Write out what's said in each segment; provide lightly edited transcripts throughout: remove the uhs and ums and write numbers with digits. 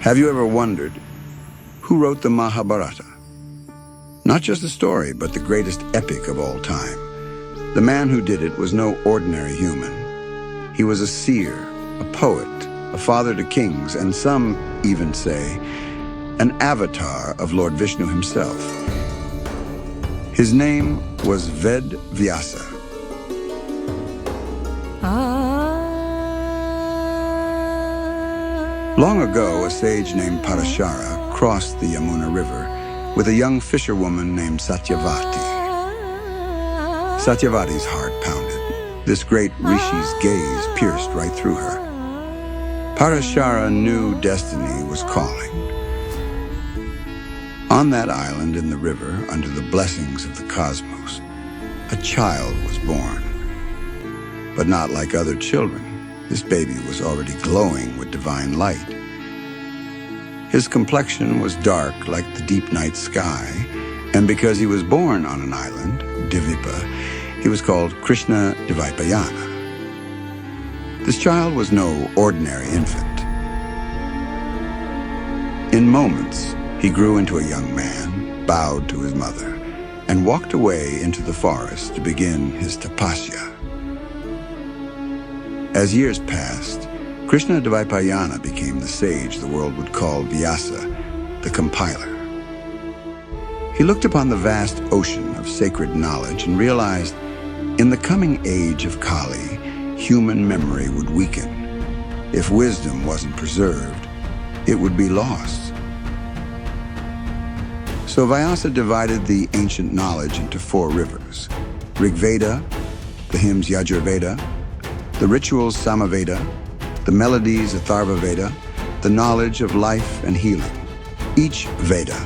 Have you ever wondered who wrote the Mahabharata? Not just the story, but the greatest epic of all time. The man who did it was no ordinary human. He was a seer, a poet, a father to kings, and some even say an avatar of Lord Vishnu himself. His name was Ved Vyasa. Long ago, a sage named Parashara crossed the Yamuna River with a young fisherwoman named Satyavati. Satyavati's heart pounded. This great rishi's gaze pierced right through her. Parashara knew destiny was calling. On that island in the river, under the blessings of the cosmos, a child was born. But not like other children. This baby was already glowing with divine light. His complexion was dark like the deep night sky, and because he was born on an island, Dvipa, he was called Krishna Dvaipayana. This child was no ordinary infant. In moments, he grew into a young man, bowed to his mother, and walked away into the forest to begin his tapasya. As years passed, Krishna Dvaipayana became the sage the world would call Vyasa, the compiler. He looked upon the vast ocean of sacred knowledge and realized in the coming age of Kali, human memory would weaken. If wisdom wasn't preserved, it would be lost. So Vyasa divided the ancient knowledge into 4 rivers: Rigveda, the hymns Yajurveda, the rituals Samaveda, the melodies Atharva Veda, the knowledge of life and healing. Each Veda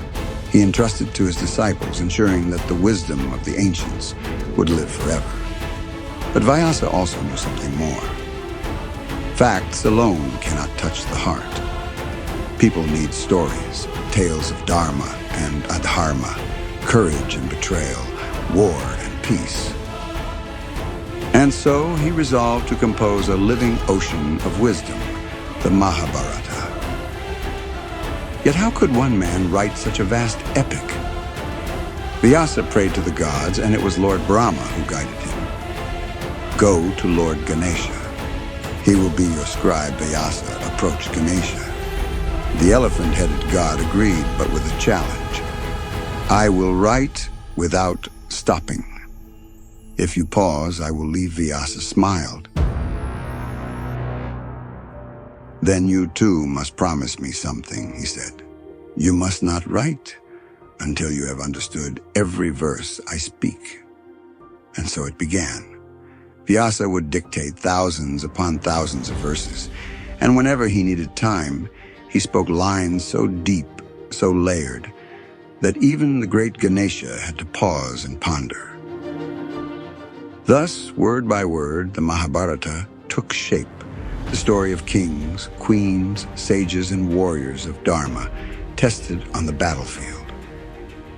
he entrusted to his disciples, ensuring that the wisdom of the ancients would live forever. But Vyasa also knew something more. Facts alone cannot touch the heart. People need stories, tales of dharma and adharma, courage and betrayal, war and peace. And so he resolved to compose a living ocean of wisdom, the Mahabharata. Yet how could one man write such a vast epic? Vyasa prayed to the gods, and it was Lord Brahma who guided him. Go to Lord Ganesha. He will be your scribe. Vyasa approached Ganesha. The elephant-headed god agreed, but with a challenge. I will write without stopping. If you pause, I will leave. Vyasa smiled. Then you too must promise me something, he said. You must not write until you have understood every verse I speak. And so it began. Vyasa would dictate thousands upon thousands of verses, and whenever he needed time, he spoke lines so deep, so layered, that even the great Ganesha had to pause and ponder. Thus, word by word, the Mahabharata took shape, the story of kings, queens, sages, and warriors of dharma, tested on the battlefield.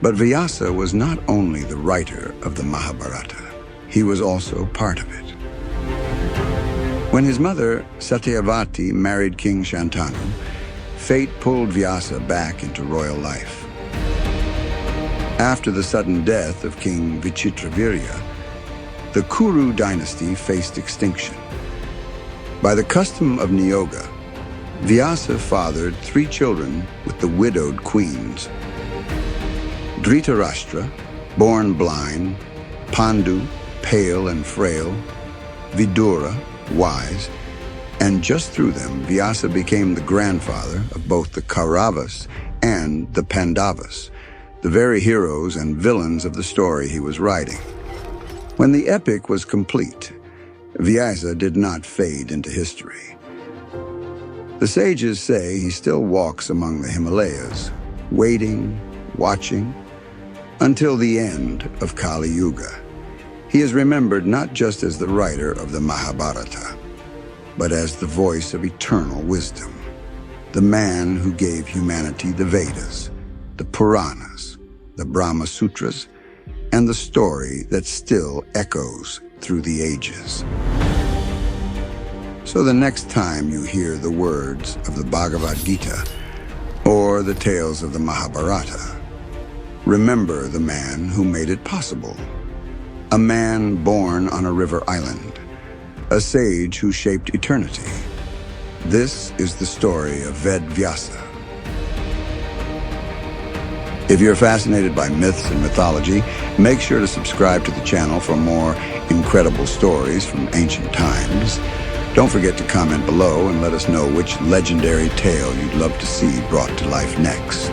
But Vyasa was not only the writer of the Mahabharata, he was also part of it. When his mother, Satyavati, married King Shantanu, fate pulled Vyasa back into royal life. After the sudden death of King Vichitravirya, the Kuru dynasty faced extinction. By the custom of Niyoga, Vyasa fathered 3 children with the widowed queens. Dhritarashtra, born blind, Pandu, pale and frail, Vidura, wise, and just through them, Vyasa became the grandfather of both the Kauravas and the Pandavas, the very heroes and villains of the story he was writing. When the epic was complete, Vyasa did not fade into history. The sages say he still walks among the Himalayas, waiting, watching, until the end of Kali Yuga. He is remembered not just as the writer of the Mahabharata, but as the voice of eternal wisdom, the man who gave humanity the Vedas, the Puranas, the Brahma Sutras, and the story that still echoes through the ages. So the next time you hear the words of the Bhagavad Gita, explore the tales of the Mahabharata. Remember the man who made it possible. A man born on a river island. A sage who shaped eternity. This is the story of Ved Vyasa. If you're fascinated by myths and mythology, make sure to subscribe to the channel for more incredible stories from ancient times. Don't forget to comment below and let us know which legendary tale you'd love to see brought to life next.